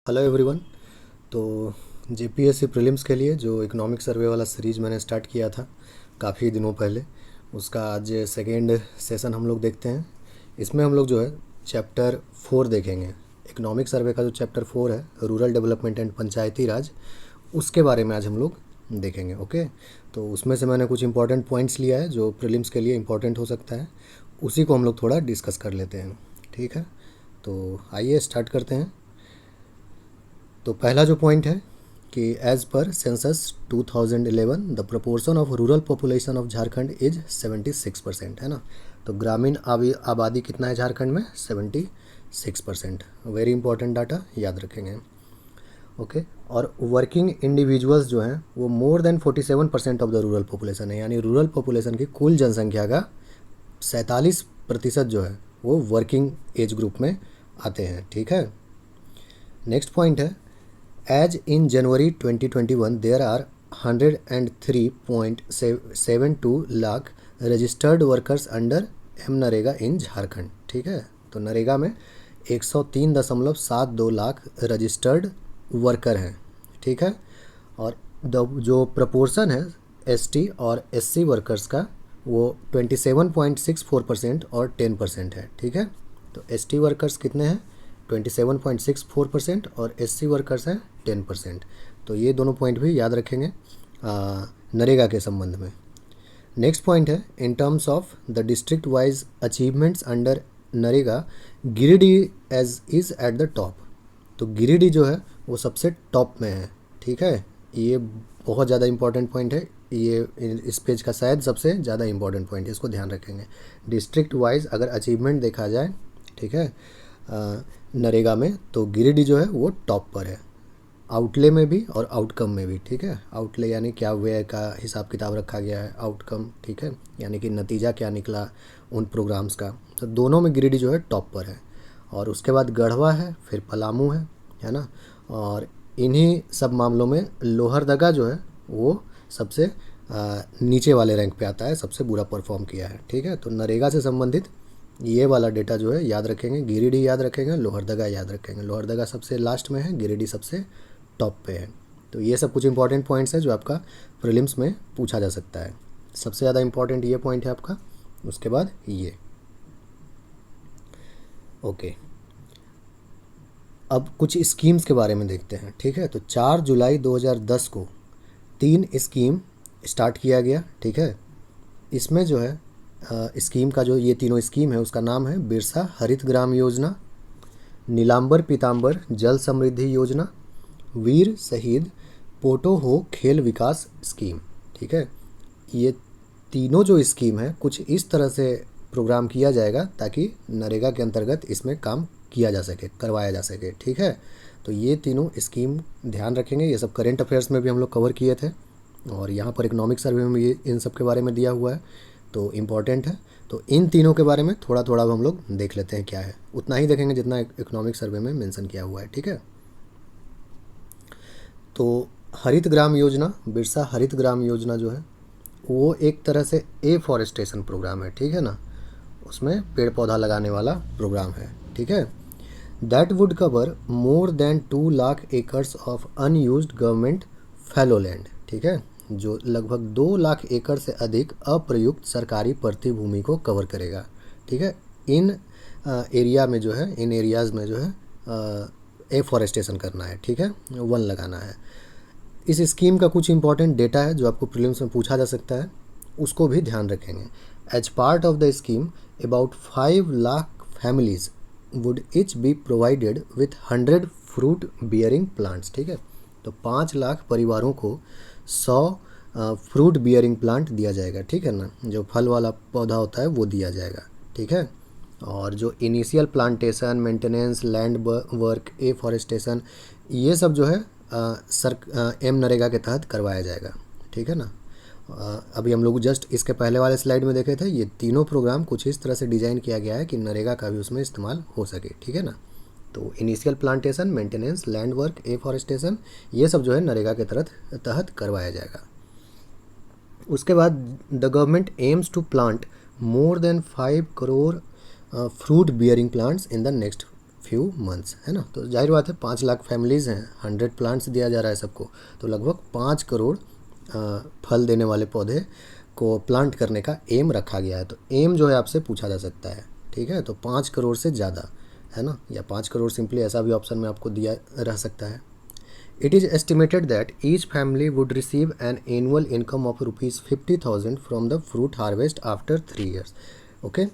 Hello everyone. तो JPSC prelims के लिए जो इकोनॉमिक सर्वे वाला सीरीज़ मैंने स्टार्ट किया था काफ़ी दिनों पहले, उसका आज सेकेंड सेशन हम लोग देखते हैं। इसमें हम लोग जो है चैप्टर 4 देखेंगे। इकोनॉमिक सर्वे का जो चैप्टर 4 है, रूरल डेवलपमेंट एंड पंचायती राज, उसके बारे में आज हम लोग देखेंगे। ओके, तो उसमें से मैंने कुछ इंपॉर्टेंट पॉइंट्स लिया है जो प्रीलिम्स के लिए इंपॉर्टेंट हो सकता है, उसी को हम लोग थोड़ा डिस्कस कर लेते हैं। ठीक है, तो आइए स्टार्ट करते हैं। तो पहला जो पॉइंट है कि as per census 2011 the proportion of rural population of Jharkhand is 76%, है ना। तो ग्रामीण आबादी कितना है झारखंड में? 76%। वेरी इंपॉर्टेंट डाटा, याद रखेंगे। ओके, और वर्किंग इंडिविजुअल्स जो हैं वो more than 47% of the rural population है, यानी रूरल पॉपुलेशन की कुल जनसंख्या का 47% जो है वो वर्किंग एज ग्रुप में आते हैं। ठीक है, नेक्स्ट पॉइंट है As in January 2021, there are 103.72 lakh registered workers under NREGA in Jharkhand. ठीक है, तो नरेगा में 103.72 लाख रजिस्टर्ड वर्कर हैं। ठीक है, और जो प्रपोर्शन है एसटी और एससी वर्कर्स का वो 27.64% और 10% है। ठीक है, तो एसटी वर्कर्स कितने हैं? 27.64% और एससी वर्कर्स हैं 10%। तो ये दोनों पॉइंट भी याद रखेंगे नरेगा के संबंध में। नेक्स्ट पॉइंट है in terms of the district wise achievements under NREGA, Giridih as is at the top. तो गिरिडीह जो है वो सबसे टॉप में है। ठीक है, ये बहुत ज़्यादा इंपॉर्टेंट पॉइंट है, ये इस पेज का शायद सबसे ज़्यादा इंपॉर्टेंट पॉइंट है, इसको ध्यान रखेंगे। डिस्ट्रिक्ट वाइज अगर अचीवमेंट देखा जाए, ठीक है, नरेगा में, तो गिरिडीह जो है वो टॉप पर है, आउटले में भी और आउटकम में भी। ठीक है, आउटले यानी क्या व्यय का हिसाब किताब रखा गया है, आउटकम, ठीक है, यानी कि नतीजा क्या निकला उन प्रोग्राम्स का। तो दोनों में गिरिडीह जो है टॉप पर है, और उसके बाद गढ़वा है, फिर पलामू है ना। और इन्हीं सब मामलों में लोहरदगा जो है वो सबसे नीचे वाले रैंक पे आता है, सबसे बुरा परफॉर्म किया है। ठीक है, तो नरेगा से संबंधित ये वाला डेटा जो है याद रखेंगे, गिरिडीह याद रखेंगे, लोहरदगा याद रखेंगे। लोहरदगा सबसे लास्ट में है, गिरिडीह सबसे टॉप पे है। तो ये सब कुछ इंपॉर्टेंट पॉइंट्स है जो आपका प्रीलिम्स में पूछा जा सकता है। सबसे ज़्यादा इंपॉर्टेंट ये पॉइंट है आपका, उसके बाद ये। ओके, अब कुछ स्कीम्स के बारे में देखते हैं। ठीक है, तो 4 जुलाई 2010 को 3 स्कीम स्टार्ट किया गया। ठीक है, इसमें जो है स्कीम का जो ये तीनों स्कीम है उसका नाम है बिरसा हरित ग्राम योजना, नीलांबर पीतांबर जल समृद्धि योजना, वीर शहीद पोटो हो खेल विकास स्कीम। ठीक है, ये तीनों जो स्कीम है कुछ इस तरह से प्रोग्राम किया जाएगा ताकि नरेगा के अंतर्गत इसमें काम किया जा सके, करवाया जा सके। ठीक है, तो ये तीनों स्कीम ध्यान रखेंगे। ये सब करेंट अफेयर्स में भी हम लोग कवर किए थे, और यहाँ पर इकोनॉमिक सर्वे में भी इन सब के बारे में दिया हुआ है, तो इम्पॉर्टेंट है। तो इन तीनों के बारे में थोड़ा थोड़ा हम लोग देख लेते हैं क्या है, उतना ही देखेंगे जितना इकोनॉमिक सर्वे में मेंशन किया हुआ है। ठीक है, तो हरित ग्राम योजना, बिरसा हरित ग्राम योजना जो है वो एक तरह से एफॉरेस्टेशन प्रोग्राम है। ठीक है ना, उसमें पेड़ पौधा लगाने वाला प्रोग्राम है। ठीक है, that would cover more than 2 lakh acres of unused government fallow land. ठीक है, जो लगभग 2 लाख एकड़ से अधिक अप्रयुक्त सरकारी पड़ती भूमि को कवर करेगा। ठीक है, इन एरिया में जो है, इन एरियाज़ में जो है एफॉरेस्टेशन करना है। ठीक है, वन लगाना है। इस स्कीम का कुछ इंपॉर्टेंट डेटा है जो आपको प्रीलिम्स में पूछा जा सकता है, उसको भी ध्यान रखेंगे। As part of the scheme about 5 lakh families would each be provided with 100 fruit bearing plants. ठीक है, तो 5 लाख परिवारों को 100 फ्रूट बियरिंग प्लांट दिया जाएगा। ठीक है ना, जो फल वाला पौधा होता है वो दिया जाएगा। ठीक है, और जो initial plantation, maintenance, land work, afforestation, ये सब जो है एम नरेगा के तहत करवाया जाएगा। ठीक है ना, अभी हम लोग जस्ट इसके पहले वाले स्लाइड में देखे थे, ये तीनों प्रोग्राम कुछ इस तरह से डिज़ाइन किया गया है कि नरेगा का भी उसमें इस्तेमाल हो सके। ठीक है ना, तो initial plantation, maintenance, land work, afforestation, ये सब जो है नरेगा के तहत करवाया जाएगा। उसके बाद the government aims to plant more than 5 crore fruit bearing plants in the next few months, है ना। तो जाहिर बात है 5 लाख फैमिलीज़ हैं, 100 प्लांट्स दिया जा रहा है सबको, तो लगभग 5 करोड़ फल देने वाले पौधे को प्लांट करने का एम रखा गया है। तो एम जो है आपसे पूछा जा सकता है, ठीक है। तो 5 करोड़ से ज़्यादा, है ना, या 5 करोड़ सिंपली ऐसा भी ऑप्शन में आपको दिया रह सकता है। It is estimated that each family would receive an annual income of rupees 50,000 from the fruit harvest after 3 years. Okay,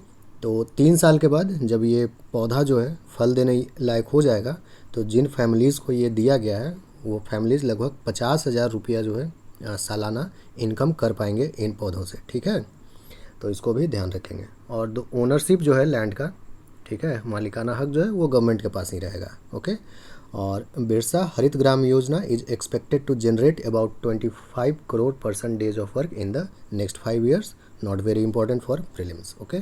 तो 3 साल के बाद जब ये पौधा जो है फल देने लायक हो जाएगा, तो जिन फैमिलीज़ को ये दिया गया है वो फैमिलीज़ लगभग 50,000 रुपया जो है सालाना इनकम कर पाएंगे इन पौधों से, ठीक है। तो इसको भी ध्यान रखेंगे। और दो ओनरशिप जो है लैंड का, ठीक है, मालिकाना हक जो है वो गवर्नमेंट के पास ही रहेगा, ओके। और Birsa Harit Gram Yojana is expected to generate about 25 crore person days of work in the next 5 years, not very important for prelims, okay.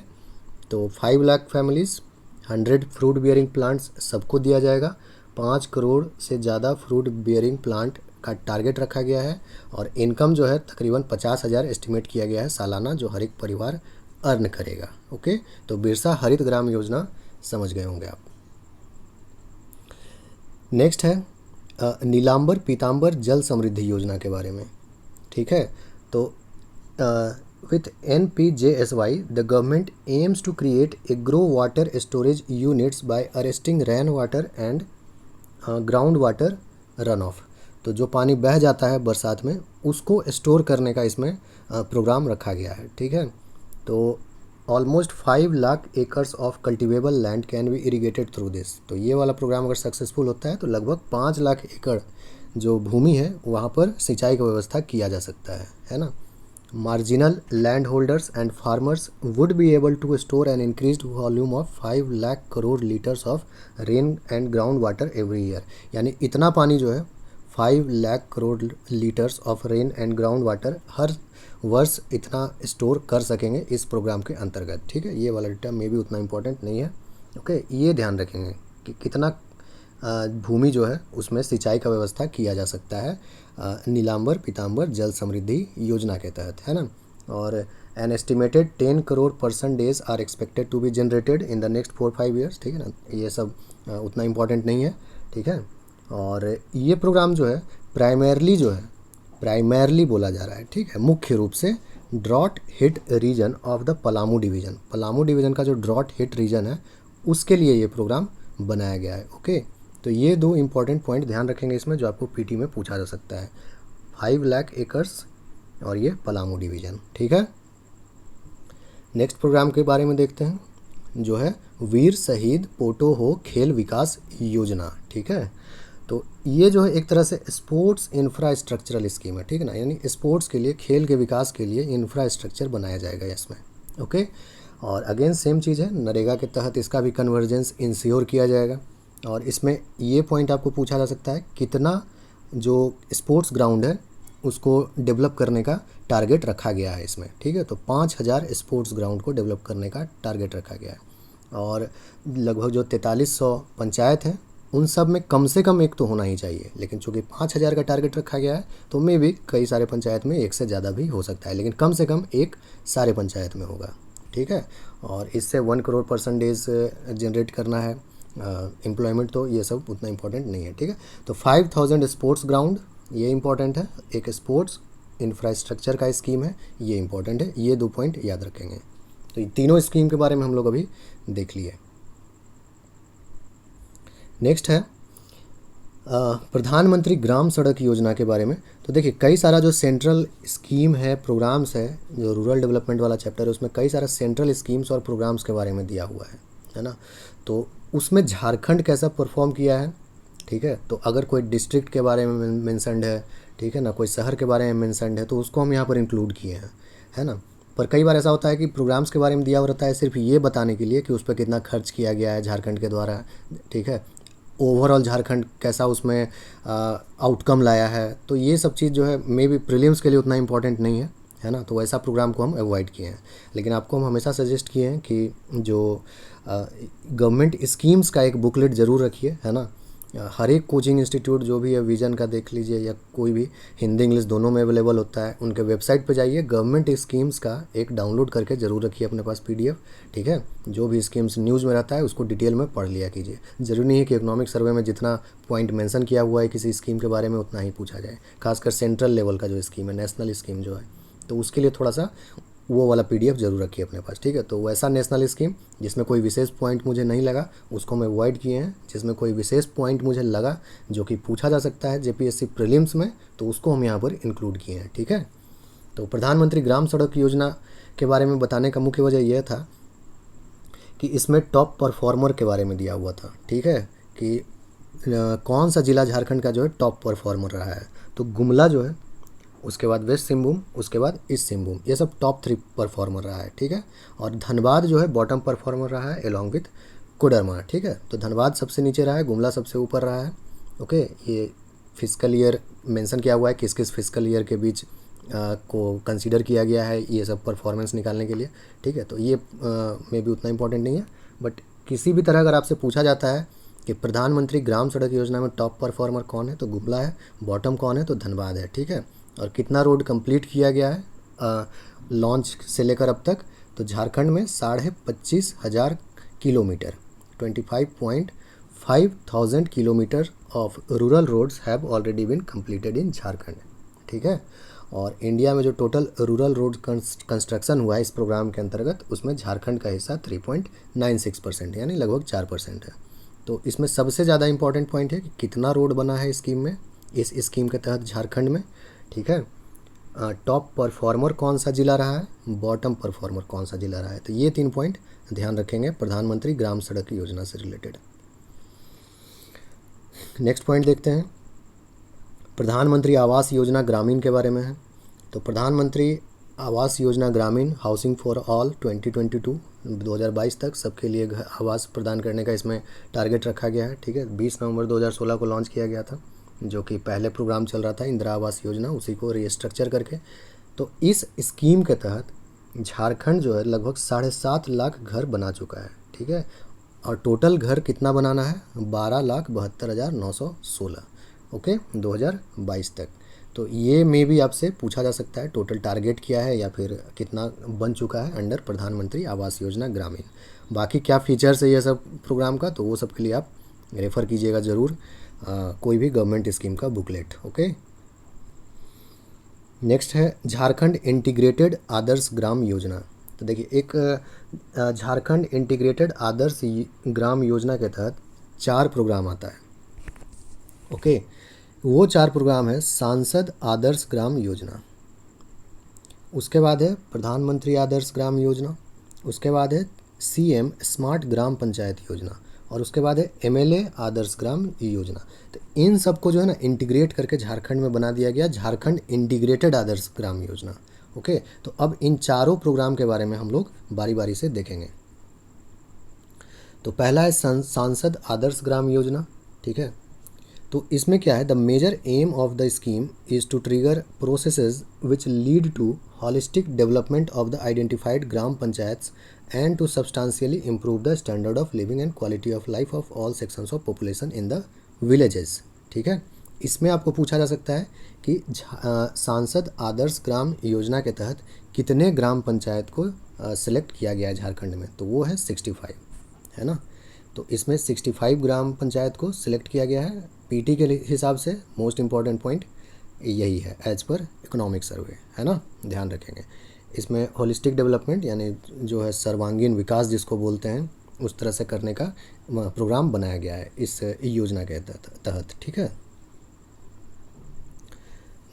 तो 5 lakh families, 100 fruit bearing plants सबको दिया जाएगा, 5 करोड़ से ज़्यादा फ्रूट बियरिंग प्लांट का टारगेट रखा गया है, और इनकम जो है तकरीबन 50,000 एस्टिमेट किया गया है सालाना, जो हर एक परिवार अर्न करेगा, ओके। तो बिरसा हरित ग्राम योजना समझ गए होंगे आप। नेक्स्ट है नीलांबर पीतांबर जल समृद्धि योजना के बारे में, ठीक है। तो with NPJSY the government aims to create agro water storage units by arresting rain water and ground water runoff. तो जो पानी बह जाता है बरसात में उसको स्टोर करने का इसमें प्रोग्राम रखा गया है, ठीक है। तो almost 5 lakh acres of cultivable land can be irrigated through this. तो ये वाला प्रोग्राम अगर सक्सेसफुल होता है तो लगभग 5 लाख एकड़ जो भूमि है वहाँ पर सिंचाई का व्यवस्था किया जा सकता है ना। Marginal land holders and farmers would be able to store an increased volume of 5 lakh crore litres of rain and ground water every year. यानी इतना पानी जो है 5 lakh crore litres of rain and ground water हर वर्ष इतना स्टोर कर सकेंगे इस प्रोग्राम के अंतर्गत, ठीक है। ये वाला डेटा में भी उतना इम्पोर्टेंट नहीं है, ओके। ये ध्यान रखेंगे कि कितना भूमि जो है उसमें सिंचाई का व्यवस्था किया जा सकता है नीलांबर पीतांबर जल समृद्धि योजना के तहत, है ना। और an estimated 10 crore person days are expected to be generated in the next 4-5 years, ठीक है ना। ये सब उतना इम्पोर्टेंट नहीं है, ठीक है। और ये प्रोग्राम जो है प्राइमरली बोला जा रहा है, ठीक है, मुख्य रूप से drought hit region of the Palamu division का जो ड्रॉट हिट रीजन है उसके लिए ये प्रोग्राम बनाया गया है, ओके। तो ये 2 इम्पॉर्टेंट पॉइंट ध्यान रखेंगे इसमें जो आपको पीटी में पूछा जा सकता है, 5 लाख एकर्स और ये पलामू डिवीज़न, ठीक है। नेक्स्ट प्रोग्राम के बारे में देखते हैं जो है वीर शहीद पोटो हो खेल विकास योजना, ठीक है। तो ये जो है एक तरह से स्पोर्ट्स इंफ्रास्ट्रक्चरल स्कीम है, ठीक है ना। यानी स्पोर्ट्स के लिए, खेल के विकास के लिए इंफ्रास्ट्रक्चर बनाया जाएगा इसमें, ओके। और अगेन सेम चीज़ है, नरेगा के तहत इसका भी कन्वर्जेंस इंश्योर किया जाएगा। और इसमें ये पॉइंट आपको पूछा जा सकता है कितना जो स्पोर्ट्स ग्राउंड है उसको डेवलप करने का टारगेट रखा गया है इसमें, ठीक है। तो 5,000 स्पोर्ट्स ग्राउंड को डेवलप करने का टारगेट रखा गया है। और लगभग जो 4300 पंचायत हैं उन सब में कम से कम एक तो होना ही चाहिए, लेकिन चूँकि 5,000 का टारगेट रखा गया है तो मे भी कई सारे पंचायत में एक से ज़्यादा भी हो सकता है, लेकिन कम से कम एक सारे पंचायत में होगा, ठीक है। और इससे 1 करोड़ पर्सन डेज जनरेट करना है एम्प्लॉयमेंट, तो ये सब उतना इंपॉर्टेंट नहीं है, ठीक है। तो 5,000 स्पोर्ट्स ग्राउंड ये इंपॉर्टेंट है, एक स्पोर्ट्स इंफ्रास्ट्रक्चर का स्कीम है, ये इंपॉर्टेंट है, ये 2 पॉइंट याद रखेंगे। तो ये तीनों स्कीम के बारे में हम लोग अभी देख लिए। नेक्स्ट है प्रधानमंत्री ग्राम सड़क योजना के बारे में। तो देखिए कई सारा जो सेंट्रल स्कीम है, प्रोग्राम्स है, जो रूरल डेवलपमेंट वाला चैप्टर है उसमें कई सारा सेंट्रल स्कीम्स और प्रोग्राम्स के बारे में दिया हुआ है ना। तो उसमें झारखंड कैसा परफॉर्म किया है, ठीक है। तो अगर कोई डिस्ट्रिक्ट के बारे में मेंशनड है, ठीक है ना, कोई शहर के बारे में मेंशनड है तो उसको हम यहाँ पर इंक्लूड किए हैं, है ना। पर कई बार ऐसा होता है कि प्रोग्राम्स के बारे में दिया हुआ रहता है सिर्फ ये बताने के लिए कि उस पर कितना खर्च किया गया है झारखंड के द्वारा, ठीक है, ओवरऑल झारखंड कैसा उसमें आउटकम लाया है। तो ये सब चीज़ जो है मे बी प्रीलिम्स के लिए उतना इंपॉर्टेंट नहीं है ना। तो ऐसा प्रोग्राम को हम अवॉइड किए हैं, लेकिन आपको हम हमेशा सजेस्ट किए हैं कि जो गवर्नमेंट स्कीम्स का एक बुकलेट ज़रूर रखिए, है ना। हर एक कोचिंग इंस्टीट्यूट जो भी है विजन का देख लीजिए या कोई भी, हिंदी इंग्लिश दोनों में अवेलेबल होता है। उनके वेबसाइट पे जाइए, गवर्नमेंट स्कीम्स का एक डाउनलोड करके ज़रूर रखिए अपने पास पीडीएफ, ठीक है। जो भी स्कीम्स न्यूज़ में रहता है उसको डिटेल में पढ़ लिया कीजिए। ज़रूरी नहीं है कि इकोनॉमिक सर्वे में जितना पॉइंट मेंशन किया हुआ है किसी स्कीम के बारे में उतना ही पूछा जाए, खासकर सेंट्रल लेवल का जो स्कीम है, नेशनल स्कीम जो है, तो उसके लिए थोड़ा सा वो वाला पीडीएफ ज़रूर रखिए अपने पास, ठीक है। तो वैसा नेशनल स्कीम जिसमें कोई विशेष पॉइंट मुझे नहीं लगा उसको मैं अवॉइड किए हैं, जिसमें कोई विशेष पॉइंट मुझे लगा जो कि पूछा जा सकता है जेपीएससी प्रीलिम्स में, तो उसको हम यहाँ पर इंक्लूड किए हैं, ठीक है। तो प्रधानमंत्री ग्राम सड़क योजना के बारे में बताने का मुख्य वजह यह था कि इसमें टॉप परफॉर्मर के बारे में दिया हुआ था, ठीक है, कि कौन सा ज़िला झारखंड का जो है टॉप परफॉर्मर रहा है। तो गुमला जो है, उसके बाद वेस्ट सिंहभूम, उसके बाद ईस्ट सिंहभूम, ये सब टॉप 3 परफॉर्मर रहा है, ठीक है। और धनबाद जो है बॉटम परफॉर्मर रहा है एलॉन्ग विथ कोडरमा, ठीक है। तो धनबाद सबसे नीचे रहा है, गुमला सबसे ऊपर रहा है, ओके। ये फिजिकल ईयर मेंशन किया हुआ है, किस किस फिजिकल ईयर के बीच को कंसीडर किया गया है ये सब परफॉर्मेंस निकालने के लिए, ठीक है। तो ये में भी उतना इंपॉर्टेंट नहीं है, बट किसी भी तरह अगर आपसे पूछा जाता है कि प्रधानमंत्री ग्राम सड़क योजना में टॉप परफॉर्मर कौन है, तो गुमला है, बॉटम कौन है, तो धनबाद है, ठीक है। और कितना रोड कंप्लीट किया गया है लॉन्च से लेकर अब तक, तो झारखंड में 25,500 kilometre, 25,500 kilometre of rural roads have already been completed in Jharkhand, ठीक है। और इंडिया में जो टोटल रूरल रोड कंस्ट्रक्शन हुआ है इस प्रोग्राम के अंतर्गत, उसमें झारखंड का हिस्सा 3.96% यानी लगभग 4% है। तो इसमें सबसे ज़्यादा इंपॉर्टेंट पॉइंट है कि कितना रोड बना है स्कीम में, इस स्कीम के तहत झारखंड में, ठीक है। टॉप परफॉर्मर कौन सा ज़िला रहा है, बॉटम परफॉर्मर कौन सा ज़िला रहा है, तो ये 3 पॉइंट ध्यान रखेंगे प्रधानमंत्री ग्राम सड़क योजना से रिलेटेड। नेक्स्ट पॉइंट देखते हैं, प्रधानमंत्री आवास योजना ग्रामीण के बारे में है। तो प्रधानमंत्री आवास योजना ग्रामीण हाउसिंग फॉर ऑल 2022 तक सबके लिए आवास प्रदान करने का इसमें टारगेट रखा गया है, ठीक है। 20 नवंबर 2016 को लॉन्च किया गया था, जो कि पहले प्रोग्राम चल रहा था इंदिरा आवास योजना, उसी को रीस्ट्रक्चर करके। तो इस स्कीम के तहत झारखंड जो है लगभग 7.5 लाख घर बना चुका है, ठीक है। और टोटल घर कितना बनाना है, 12,72,916, ओके, 2022 तक। तो ये में भी आपसे पूछा जा सकता है टोटल टारगेट क्या है या फिर कितना बन चुका है अंडर प्रधानमंत्री आवास योजना ग्रामीण। बाकी क्या फीचर्स है ये सब प्रोग्राम का, तो वो सब के लिए आप रेफ़र कीजिएगा ज़रूर कोई भी गवर्नमेंट स्कीम का बुकलेट, ओके। नेक्स्ट है झारखंड इंटीग्रेटेड आदर्श ग्राम योजना। तो देखिए, एक झारखंड इंटीग्रेटेड आदर्श ग्राम योजना के तहत 4 प्रोग्राम आता है, ओके। वो 4 प्रोग्राम है सांसद आदर्श ग्राम योजना, उसके बाद है प्रधानमंत्री आदर्श ग्राम योजना, उसके बाद है सीएम स्मार्ट ग्राम पंचायत योजना, और उसके बाद है एमएलए आदर्श ग्राम योजना। तो इन सबको जो है ना इंटीग्रेट करके झारखंड में बना दिया गया झारखंड इंटीग्रेटेड आदर्श ग्राम योजना, ओके। तो अब इन चारों प्रोग्राम के बारे में हम लोग बारी बारी से देखेंगे। तो पहला है सांसद आदर्श ग्राम योजना, ठीक है। तो इसमें क्या है, the major aim of the scheme is to trigger processes which lead to holistic development of the identified gram panchayats and to substantially improve the standard of living and quality of life of all sections of population in the villages, ठीक है। इसमें आपको पूछा जा सकता है कि सांसद आदर्श ग्राम योजना के तहत कितने ग्राम पंचायत को सिलेक्ट किया गया है झारखंड में, तो वो है 65, है ना। तो इसमें 65 ग्राम पंचायत को सिलेक्ट किया गया है पीटी के हिसाब से। मोस्ट इम्पॉर्टेंट पॉइंट यही है एज पर इकोनॉमिक सर्वे, है ना, ध्यान रखेंगे। इसमें होलिस्टिक डेवलपमेंट यानी जो है सर्वांगीण विकास जिसको बोलते हैं, उस तरह से करने का प्रोग्राम बनाया गया है इस योजना के तहत, ठीक है।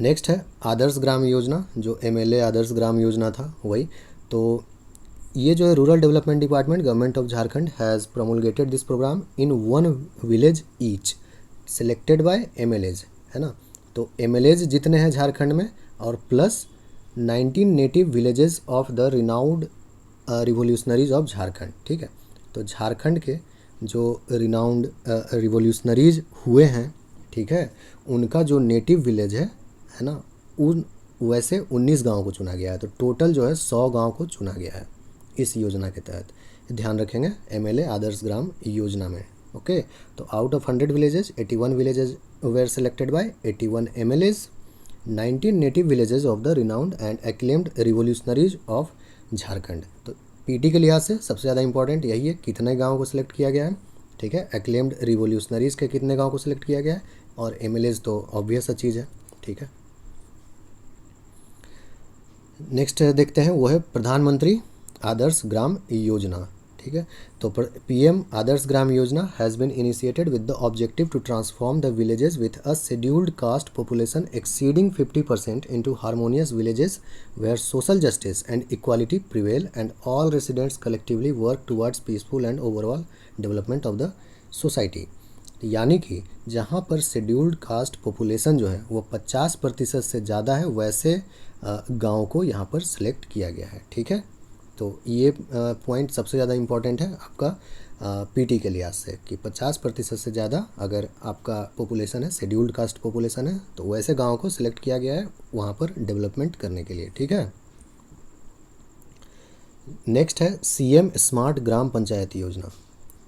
नेक्स्ट है आदर्श ग्राम योजना, जो एमएलए आदर्श ग्राम योजना था वही। तो ये जो है rural development department government of Jharkhand has promulgated this programme in 1 village each selected by MLAs, है ना। तो एमएलएज जितने हैं झारखंड में और plus 19 native villages of the renowned revolutionaries of Jharkhand, ठीक है। तो झारखंड के जो रिनाउंड रिवोल्यूशनरीज हुए हैं, ठीक है, उनका जो नेटिव विलेज है ना, उन वैसे 19 गांव को चुना गया है। तो टोटल जो है 100 गांव को चुना गया है इस योजना के तहत, ध्यान रखेंगे एमएलए आदर्श ग्राम योजना में, ओके, तो out of 100 villages 81 villages were selected by 81 MLAs, 19 native villages of the renowned and acclaimed revolutionaries of Jharkhand. तो पीटी के लिहाज से सबसे ज़्यादा इंपॉर्टेंट यही है, कितने गाँव को सिलेक्ट किया गया है, ठीक है। एक्लेम्ड रिवोल्यूशनरीज के कितने गाँव को सिलेक्ट किया गया है, और MLAs तो ऑब्वियस चीज़ है, ठीक है। नेक्स्ट देखते हैं, वो है प्रधानमंत्री आदर्श ग्राम योजना, ठीक है। तो PM Adarsh Gram Yojana has been initiated with the objective to transform the villages with a scheduled caste population exceeding 50% into harmonious villages where social justice and equality prevail and all residents collectively work towards peaceful and overall development of the society. यानी कि जहाँ पर scheduled caste population जो है वो 50% से ज़्यादा है, वैसे गाँव को यहाँ पर सिलेक्ट किया गया है, ठीक है। तो ये पॉइंट सबसे ज़्यादा इम्पॉर्टेंट है आपका पीटी के लिहाज से, कि 50% से ज़्यादा अगर आपका पॉपुलेशन है, शेड्यूल्ड कास्ट पॉपुलेशन है, तो वैसे गाँव को सिलेक्ट किया गया है वहाँ पर डेवलपमेंट करने के लिए, ठीक है। नेक्स्ट है CM स्मार्ट ग्राम पंचायत योजना।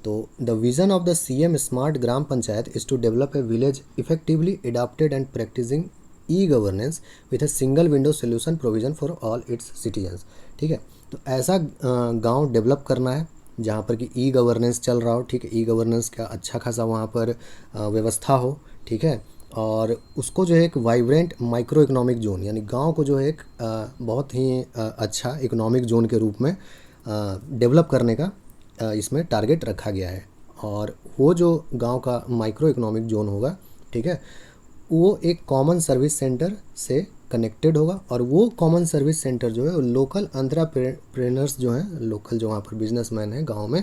तो the vision of the CM smart Gram Panchayat is to develop a village effectively adopted and practicing e-governance with a single window solution provision for all its citizens, ठीक है। तो ऐसा गांव डेवलप करना है जहाँ पर कि ई-गवर्नेंस चल रहा हो, ठीक है। ई-गवर्नेंस का अच्छा खासा वहाँ पर व्यवस्था हो, ठीक है। और उसको जो है एक वाइब्रेंट माइक्रो इकोनॉमिक जोन, यानी गांव को जो है एक बहुत ही अच्छा इकोनॉमिक जोन के रूप में डेवलप करने का इसमें टारगेट रखा गया है। और वो जो गांव का माइक्रो इकोनॉमिक जोन होगा, ठीक है, वो एक कॉमन सर्विस सेंटर से कनेक्टेड होगा, और वो कॉमन सर्विस सेंटर जो है वो लोकल एंटरप्रेन्योर्स जो हैं, लोकल जो वहाँ पर बिजनेसमैन हैं गांव में,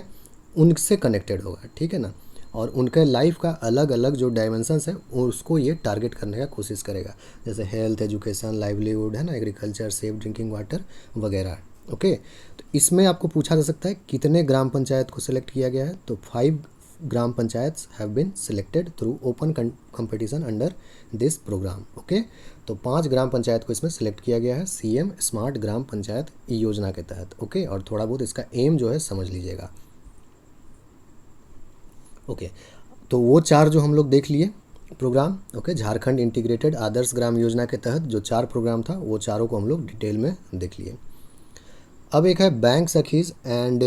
उनसे कनेक्टेड होगा, ठीक है ना। और उनके लाइफ का अलग अलग जो डायमेंशंस है उसको ये टारगेट करने का कोशिश करेगा, जैसे हेल्थ, एजुकेशन, लाइवलीहुड, है ना, एग्रीकल्चर, सेफ ड्रिंकिंग वाटर वगैरह, ओके। तो इसमें आपको पूछा जा सकता है कितने ग्राम पंचायत को सिलेक्ट किया गया है, तो 5 gram panchayat have been selected through open competition under this programme, okay. तो 5 ग्राम पंचायत को इसमें सिलेक्ट किया गया है CM स्मार्ट ग्राम पंचायत योजना के तहत, ओके। और थोड़ा बहुत इसका एम जो है समझ लीजिएगा, ओके। तो वो 4 जो हम लोग देख लिए प्रोग्राम, ओके, झारखंड इंटीग्रेटेड आदर्श ग्राम योजना के तहत जो 4 प्रोग्राम था वो चारों को हम लोग डिटेल में देख लिए। अब एक है bank sakhis and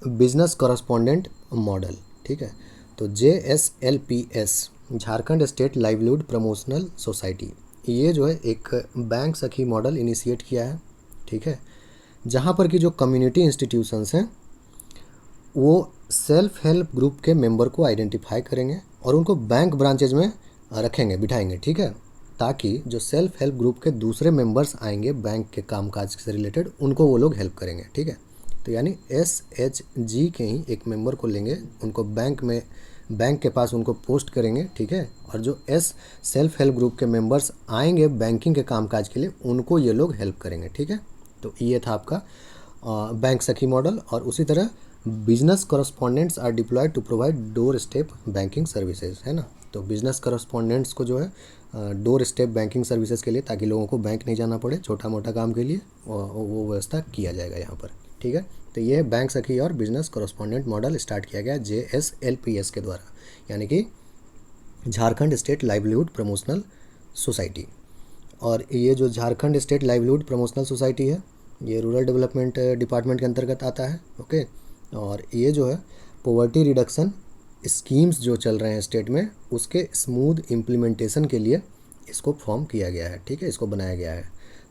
business correspondent model, ठीक है। तो JSLPS Jharkhand state livelihood promotional society, ये जो है एक बैंक सखी मॉडल इनिशिएट किया है, ठीक है। जहाँ पर कि जो कम्युनिटी इंस्टीट्यूशंस हैं वो सेल्फ हेल्प ग्रुप के मेंबर को आइडेंटिफाई करेंगे और उनको बैंक ब्रांचेज में रखेंगे, बिठाएंगे, ठीक है, ताकि जो सेल्फ हेल्प ग्रुप के दूसरे मेंबर्स आएंगे बैंक के कामकाज से रिलेटेड, उनको वो लोग हेल्प करेंगे, ठीक है। तो यानी SHG के ही एक मेंबर को लेंगे, उनको बैंक के पास उनको पोस्ट करेंगे, ठीक है। और जो सेल्फ हेल्प ग्रुप के मेंबर्स आएंगे बैंकिंग के कामकाज के लिए, उनको ये लोग हेल्प करेंगे, ठीक है। तो ये था आपका बैंक सखी मॉडल। और उसी तरह business correspondents are deployed to provide doorstep banking services, है ना। तो बिजनेस कॉरस्पॉन्डेंट्स को जो है डोर स्टेप बैंकिंग सर्विसेज के लिए, ताकि लोगों को बैंक नहीं जाना पड़े छोटा मोटा काम के लिए, वो व्यवस्था किया जाएगा यहाँ पर, ठीक है। तो ये बैंक सखी और बिजनेस कॉरस्पॉन्डेंट मॉडल स्टार्ट किया गया JSLPS के द्वारा, यानी कि Jharkhand state livelihood promotional society. और ये जो Jharkhand state livelihood promotional society है, ये रूरल डेवलपमेंट डिपार्टमेंट के अंतर्गत आता है, ओके। और ये जो है पॉवर्टी रिडक्शन स्कीम्स जो चल रहे हैं स्टेट में, उसके स्मूथ इम्प्लीमेंटेशन के लिए इसको फॉर्म किया गया है, ठीक है, इसको बनाया गया है।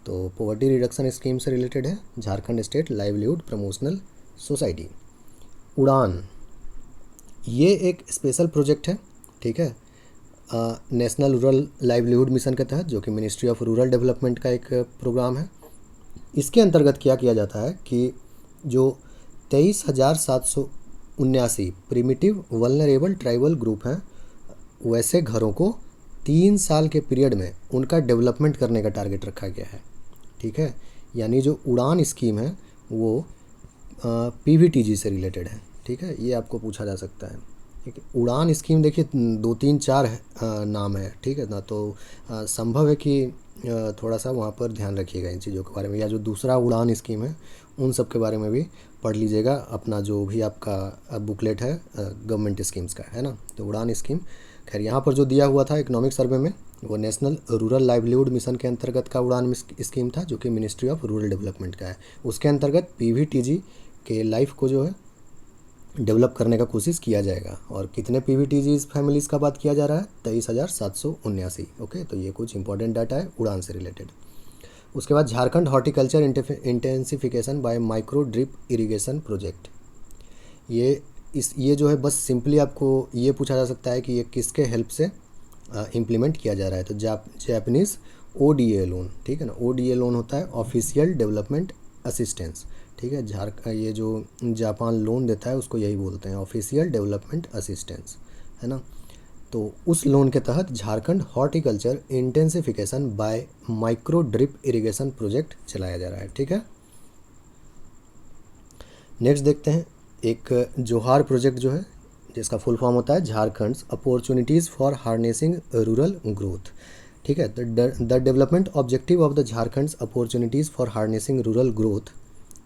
तो पॉवर्टी रिडक्शन स्कीम से रिलेटेड है Jharkhand state livelihood promotional society. उड़ान, ये एक स्पेशल प्रोजेक्ट है, ठीक है, नेशनल रूरल लाइवलीहुड मिशन के तहत, जो कि मिनिस्ट्री ऑफ रूरल डेवलपमेंट का एक प्रोग्राम है। इसके अंतर्गत क्या किया जाता है कि जो 23,779 प्रिमिटिव वल्नरेबल ट्राइबल ग्रुप हैं, वैसे घरों को 3 साल के पीरियड में उनका डेवलपमेंट करने का टारगेट रखा गया है, ठीक है। यानी जो उड़ान स्कीम है वो PVTG से रिलेटेड है, ठीक है, ये आपको पूछा जा सकता है। ठीक है, उड़ान स्कीम देखिए 2 3 4 नाम है, ठीक है ना। तो संभव है कि थोड़ा सा वहाँ पर ध्यान रखिएगा इन चीज़ों के बारे में, या जो दूसरा उड़ान स्कीम है उन सब के बारे में भी पढ़ लीजिएगा अपना जो भी आपका बुकलेट है गवर्नमेंट स्कीम्स का, है ना। तो उड़ान स्कीम, खैर यहाँ पर जो दिया हुआ था इकोनॉमिक सर्वे में वो नेशनल रूरल लाइवलीहुड मिशन के अंतर्गत का उड़ान स्कीम था, जो कि मिनिस्ट्री ऑफ रूरल डेवलपमेंट का है। उसके अंतर्गत पीवीटीजी के लाइफ को जो है डेवलप करने का कोशिश किया जाएगा। और कितने पीवीटीजी फैमिलीज़ का बात किया जा रहा है, 23,779। ओके, तो ये कुछ इंपॉर्टेंट डाटा है उड़ान से रिलेटेड। उसके बाद Jharkhand horticulture intensification bye micro drip irrigation project, ये जो है बस सिंपली आपको ये पूछा जा सकता है कि ये किसके हेल्प से इम्प्लीमेंट किया जा रहा है। तो जापानीज़ ओडीए लोन, ठीक है ना। ओडीए लोन होता है ऑफिशियल डेवलपमेंट असिस्टेंस, ठीक है। ये जो जापान लोन देता है उसको यही बोलते हैं ऑफिशियल डेवलपमेंट असिस्टेंस, है ना। तो उस लोन के तहत Jharkhand horticulture intensification bye micro drip irrigation project चलाया जा रहा है, ठीक है। नेक्स्ट देखते हैं एक जोहार प्रोजेक्ट जो है, जिसका फुल फॉर्म होता है Jharkhand opportunities for harnessing rural growth, ठीक है। The development objective of the Jharkhand opportunities for harnessing rural growth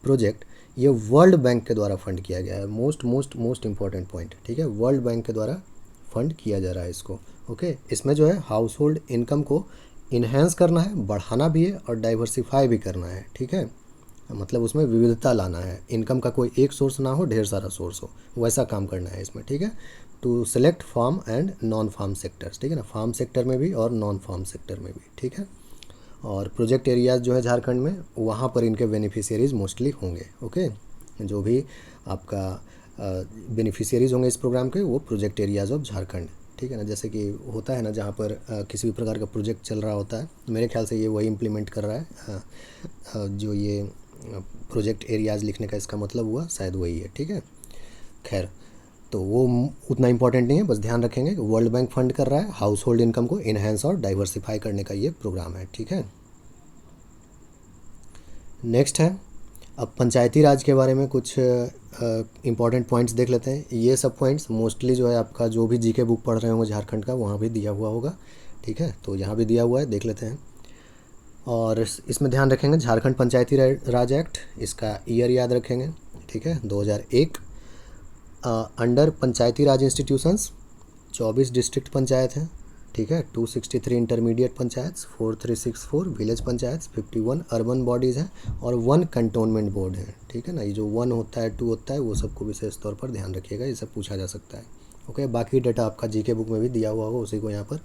project, ये वर्ल्ड बैंक के द्वारा फंड किया गया है। मोस्ट इंपॉर्टेंट पॉइंट, ठीक है। वर्ल्ड बैंक के द्वारा फंड किया जा रहा है इसको। ओके, इसमें जो है हाउस होल्ड इनकम को इन्हेंस करना है, बढ़ाना भी है और डाइवर्सिफाई भी करना है, ठीक है। मतलब उसमें विविधता लाना है, इनकम का कोई एक सोर्स ना हो, ढेर सारा सोर्स हो, वैसा काम करना है इसमें, ठीक है। To select farm and non farm sectors, ठीक है ना। फार्म सेक्टर में भी और नॉन फार्म सेक्टर में भी, ठीक है। और प्रोजेक्ट एरियाज़ जो है झारखंड में, वहाँ पर इनके बेनिफिशियरीज़ मोस्टली होंगे। ओके, जो भी आपका बेनिफिशियरीज़ होंगे इस प्रोग्राम के, वो प्रोजेक्ट एरियाज़ ऑफ झारखंड, ठीक है ना। जैसे कि होता है ना, जहाँ पर किसी भी प्रकार का प्रोजेक्ट चल रहा होता है, मेरे ख्याल से ये वही इम्प्लीमेंट कर रहा है। जो ये प्रोजेक्ट एरियाज़ लिखने का इसका मतलब हुआ, शायद वही है, ठीक है। खैर, तो वो उतना इंपॉर्टेंट नहीं है, बस ध्यान रखेंगे कि वर्ल्ड बैंक फंड कर रहा है, हाउस होल्ड इनकम को इन्हेंस और डाइवर्सिफाई करने का ये प्रोग्राम है, ठीक है। नेक्स्ट है, अब पंचायती राज के बारे में कुछ इंपॉर्टेंट पॉइंट्स देख लेते हैं। ये सब पॉइंट्स मोस्टली जो है आपका जो भी जीके बुक पढ़ रहे होंगे झारखंड का, वहाँ भी दिया हुआ होगा, ठीक है। तो यहाँ भी दिया हुआ है, देख लेते हैं। और इसमें ध्यान रखेंगे झारखंड पंचायती राज एक्ट, इसका ईयर याद रखेंगे, ठीक है, 2001। अंडर पंचायती राज इंस्टीट्यूशंस 24 डिस्ट्रिक्ट पंचायत हैं, ठीक है। 263 intermediate panchayat, 4364 village panchayat, 51 urban bodies हैं और 1 कंटोनमेंट बोर्ड है, ठीक है ना। ये जो 1 होता है, 2 होता है, वो सबको विशेष तौर पर ध्यान रखिएगा, ये सब पूछा जा सकता है। ओके, बाकी डेटा आपका जीके बुक में भी दिया हुआ होगा, उसी को यहाँ पर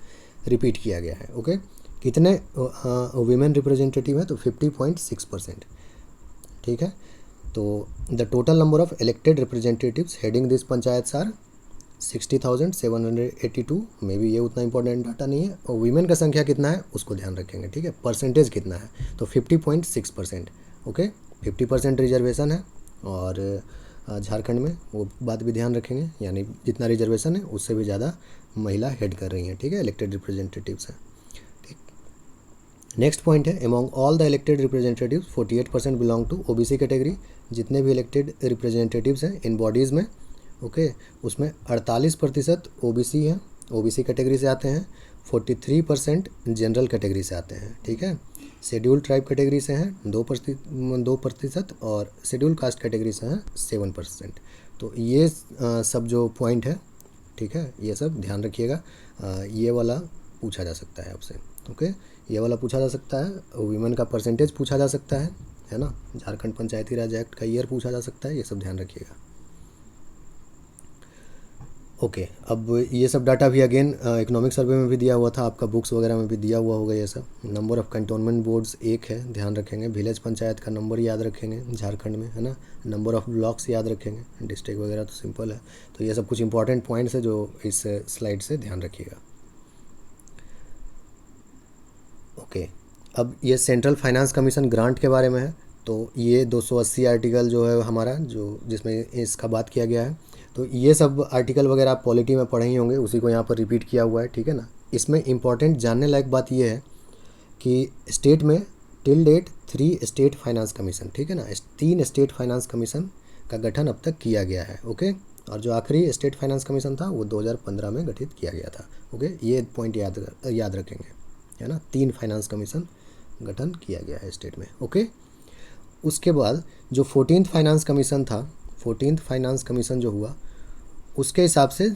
रिपीट किया गया है। ओके, कितने वीमेन रिप्रेजेंटेटिव हैं, तो 50.6%, ठीक है। तो the total number of elected representatives heading this panchayat are 60,782। May be ये उतना इंपॉर्टेंट डाटा नहीं है। और वीमेन का संख्या कितना है उसको ध्यान रखेंगे, ठीक है। परसेंटेज कितना है, तो 50.6%। ओके, 50% रिजर्वेशन है और झारखंड में वो बात भी ध्यान रखेंगे, यानी जितना रिजर्वेशन है उससे भी ज़्यादा महिला हेड कर रही हैं, ठीक है, इलेक्टेड रिप्रेजेंटेटिव्स हैं। नेक्स्ट पॉइंट है, among all the elected representatives 48% belong to OBC category. जितने भी इलेक्टेड रिप्रेजेंटेटिव्स हैं इन बॉडीज़ में, ओके, उसमें 48% ओबीसी हैं, ओबीसी कैटेगरी से आते हैं, 43% जनरल कैटेगरी से आते हैं, ठीक है। शेड्यूल ट्राइब कैटेगरी से हैं 2% और शेड्यूल कास्ट कैटेगरी से हैं 7%। तो ये सब जो पॉइंट है, ठीक है, ये सब ध्यान रखिएगा। ये वाला पूछा जा सकता है आपसे, ओके, ये वाला पूछा जा सकता है। वीमेन का परसेंटेज पूछा जा सकता है ना। झारखंड पंचायती राज एक्ट का ईयर पूछा जा सकता है, ये सब ध्यान रखिएगा। ओके, अब ये सब डाटा भी अगेन इकोनॉमिक सर्वे में भी दिया हुआ था, आपका बुक्स वगैरह में भी दिया हुआ होगा ये सब। नंबर ऑफ़ कंटोनमेंट बोर्ड्स 1 है, ध्यान रखेंगे। विलेज पंचायत का नंबर याद रखेंगे झारखंड में, है ना। नंबर ऑफ़ ब्लॉक्स याद रखेंगे, डिस्ट्रिक्ट वगैरह तो सिंपल है। तो ये सब कुछ इंपॉर्टेंट पॉइंट्स है जो इस स्लाइड से ध्यान रखिएगा। ओके, अब ये सेंट्रल फाइनेंस कमीशन ग्रांट के बारे में है। तो ये 280 आर्टिकल जो है हमारा, जो जिसमें इसका बात किया गया है, तो ये सब आर्टिकल वगैरह आप पॉलिटी में पढ़े ही होंगे, उसी को यहाँ पर रिपीट किया हुआ है, ठीक है ना। इसमें इंपॉर्टेंट जानने लायक बात ये है कि स्टेट में till date 3 state finance commission, ठीक है ना, 3 स्टेट फाइनेंस कमीशन का गठन अब तक किया गया है। ओके, और जो आखिरी स्टेट फाइनेंस कमीशन था वो 2015 में गठित किया गया था। ओके, ये पॉइंट याद रखेंगे, है ना। 3 फाइनेंस कमीशन गठन किया गया है स्टेट में। ओके, उसके बाद जो 14th फाइनेंस कमीशन था, 14th फाइनेंस कमीशन जो हुआ उसके हिसाब से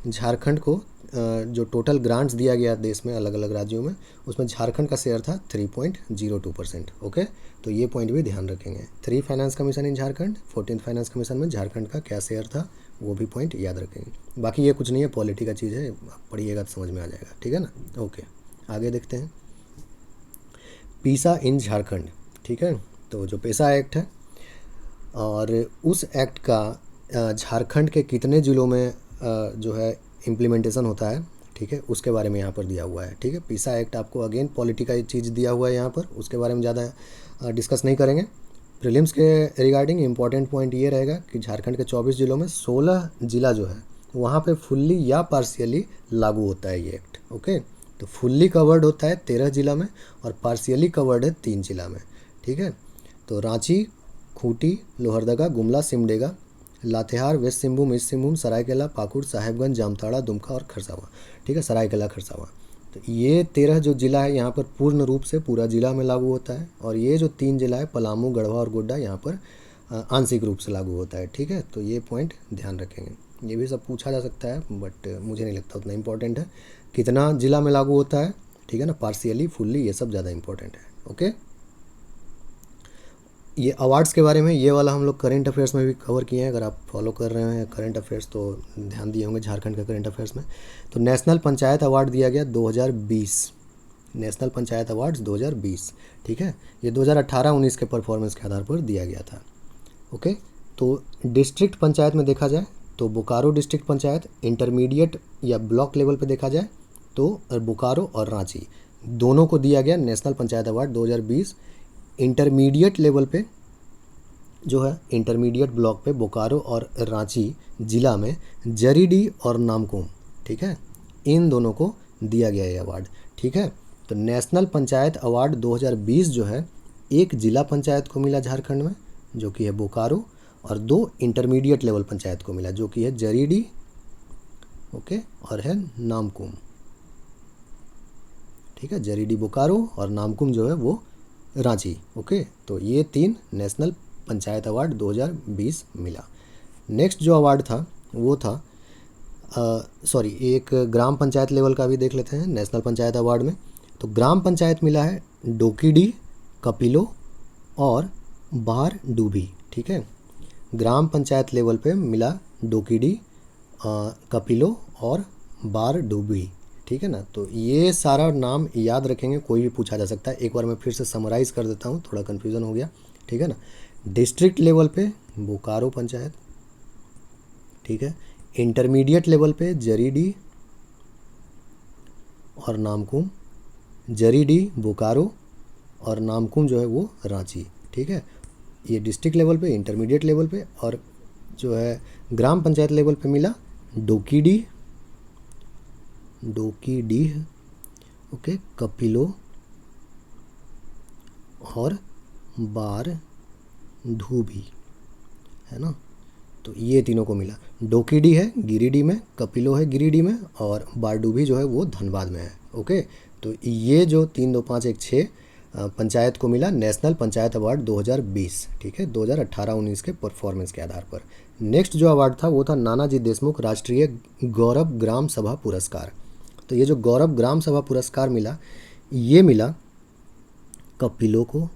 झारखंड को जो टोटल ग्रांट्स दिया गया देश में अलग अलग राज्यों में, उसमें झारखंड का शेयर था 3.02%। ओके, तो ये पॉइंट भी ध्यान रखेंगे। 3 फाइनेंस कमीशन इन झारखंड, 14th फाइनेंस कमीशन में झारखंड का क्या शेयर था वो भी पॉइंट याद रखेंगे। बाकी ये कुछ नहीं है, पॉलिटी का चीज़ है, आप पढ़िएगा तो समझ में आ जाएगा, ठीक है ना। ओके, आगे देखते हैं पीसा इन झारखंड। ठीक है, तो जो पेसा एक्ट है और उस एक्ट का झारखंड के कितने ज़िलों में जो है इम्प्लीमेंटेशन होता है, ठीक है, उसके बारे में यहाँ पर दिया हुआ है। ठीक है, पीसा एक्ट आपको अगेन पॉलिटी का चीज़ दिया हुआ है यहाँ पर, उसके बारे में ज़्यादा डिस्कस नहीं करेंगे। प्रीलिम्स के रिगार्डिंग इंपॉर्टेंट पॉइंट ये रहेगा कि झारखंड के 24 ज़िलों में 16 ज़िला जो है वहाँ पे फुल्ली या पार्शियली लागू होता है ये एक्ट। ओके, तो फुल्ली कवर्ड होता है 13 ज़िला में और पार्शियली कवर्ड है 3 ज़िला में। ठीक है, तो रांची, खूंटी, लोहरदगा, गुमला, सिमडेगा, लातेहार, वेस्ट सिंहभूम, ईस्ट सिंहभूम, सरायकेला, पाकुड़, साहेबगंज, जामताड़ा, दुमका और खरसावां। ठीक है, सरायकेला, खरसावां, तो ये 13 जो ज़िला है यहाँ पर पूर्ण रूप से पूरा ज़िला में लागू होता है। और ये जो 3 ज़िला है पलामू, गढ़वा और गोड्डा, यहाँ पर आंशिक रूप से लागू होता है। ठीक है, तो ये पॉइंट ध्यान रखेंगे। ये भी सब पूछा जा सकता है बट मुझे नहीं लगता उतना इंपॉर्टेंट है। कितना ज़िला में लागू होता है, ठीक है ना, पार्शियली, फुल्ली, ये सब ज़्यादा इंपॉर्टेंट है। ओके, ये अवार्ड्स के बारे में ये वाला हम लोग करेंट अफेयर्स में भी कवर किए हैं। अगर आप फॉलो कर रहे हैं करेंट अफेयर्स तो ध्यान दिए होंगे झारखंड के करेंट अफेयर्स में। तो नेशनल पंचायत अवार्ड दिया गया 2020, नेशनल पंचायत अवार्ड्स 2020। ठीक है, ये 2018-19 के परफॉर्मेंस के आधार पर दिया गया था। ओके, तो डिस्ट्रिक्ट पंचायत में देखा जाए तो बोकारो डिस्ट्रिक्ट पंचायत, इंटरमीडिएट या ब्लॉक लेवल पे देखा जाए तो बोकारो और रांची दोनों को दिया गया national panchayat award 2020। Intermediate level पे जो है, इंटरमीडिएट ब्लॉक पे बोकारो और रांची ज़िला में जरीडी और नामकुम, ठीक है, इन दोनों को दिया गया ये अवार्ड। ठीक है, तो नेशनल पंचायत अवार्ड 2020 जो है एक ज़िला पंचायत को मिला झारखंड में जो कि है बोकारो, और 2 इंटरमीडिएट लेवल पंचायत को मिला जो कि है जरीडी, ओके, और है नामकुम। ठीक है, जरीडी बोकारो और नामकुम जो है वो रांची। ओके, तो ये 3 नेशनल पंचायत अवार्ड 2020 मिला। नेक्स्ट जो अवार्ड था वो था एक ग्राम पंचायत लेवल का भी देख लेते हैं नेशनल पंचायत अवार्ड में। तो ग्राम पंचायत मिला है डोकीडी, कपिलो और बार डूबी। ठीक है, ग्राम पंचायत लेवल पे मिला डोकीडी, कपिलो और बार डूबी। ठीक है ना, तो ये सारा नाम याद रखेंगे, कोई भी पूछा जा सकता है। एक बार मैं फिर से समराइज़ कर देता हूँ, थोड़ा कन्फ्यूज़न हो गया। ठीक है ना, डिस्ट्रिक्ट लेवल पे बोकारो पंचायत, ठीक है, इंटरमीडिएट लेवल पे जरीडी और नामकुम, जरीडी बोकारो और नामकुम जो है वो रांची। ठीक है, ये डिस्ट्रिक्ट लेवल पे, इंटरमीडिएट लेवल पे, और जो है ग्राम पंचायत लेवल पे मिला डोकीडी, ओके, कपिलो और बार धूबी, है ना। तो ये तीनों को मिला। डोकीडी है गिरिडीह में, कपिलो है गिरिडीह में और बारडूबी जो है वो धनबाद में है। ओके, तो ये जो 3, 2, 5, 1, 6 पंचायत को मिला नेशनल पंचायत अवार्ड 2020। ठीक है, 2018-19 के परफॉर्मेंस के आधार पर। नेक्स्ट जो अवार्ड था वो था नानाजी देशमुख राष्ट्रीय गौरव ग्राम सभा पुरस्कार। तो ये जो गौरव ग्राम सभा पुरस्कार मिला, ये मिला कपिलो को,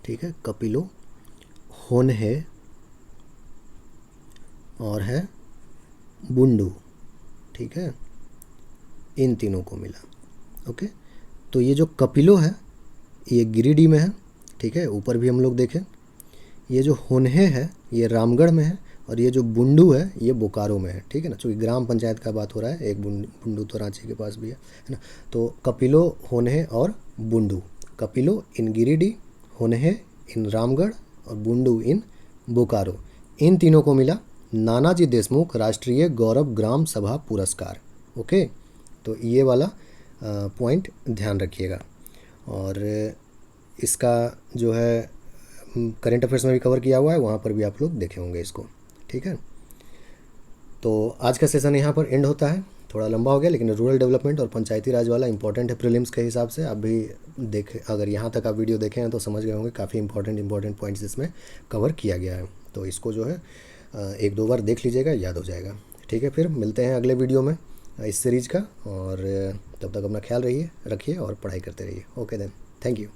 ठीक है, कपिलो, होन्हे और है बुंडू। ठीक है, इन तीनों को मिला। ओके, तो ये जो कपिलो है ये गिरिडीह में है। ठीक है, ऊपर भी हम लोग देखें, ये जो होन्हे है ये रामगढ़ में है और ये जो बुंडू है ये बोकारो में है। ठीक है ना, चूँकि ग्राम पंचायत का बात हो रहा है, एक बुंडू तो रांची के पास भी है ना। तो कपिलो, होन्हे और बुंडू, कपिलो इन गिरिडीह, होन्हे इन रामगढ़ और बुंडू इन बोकारो, इन तीनों को मिला नानाजी देशमुख राष्ट्रीय गौरव ग्राम सभा पुरस्कार। ओके, तो ये वाला पॉइंट ध्यान रखिएगा। और इसका जो है करेंट अफेयर्स में भी कवर किया हुआ है, वहाँ पर भी आप लोग देखे होंगे इसको। ठीक है। तो आज का सेशन यहाँ पर एंड होता है, थोड़ा लंबा हो गया, लेकिन रूरल डेवलपमेंट और पंचायती राज वाला इंपॉर्टेंट है प्रीलिम्स के हिसाब से। आप भी अगर यहाँ तक आप वीडियो देखे हैं तो समझ गए होंगे, काफ़ी इंपॉर्टेंट पॉइंट्स इसमें कवर किया गया है। तो इसको जो है 1-2 बार देख लीजिएगा, याद हो जाएगा। ठीक है, फिर मिलते हैं अगले वीडियो में इस सीरीज़ का, और तब तक अपना ख्याल रखिए और पढ़ाई करते रहिए। Okay then, thank you.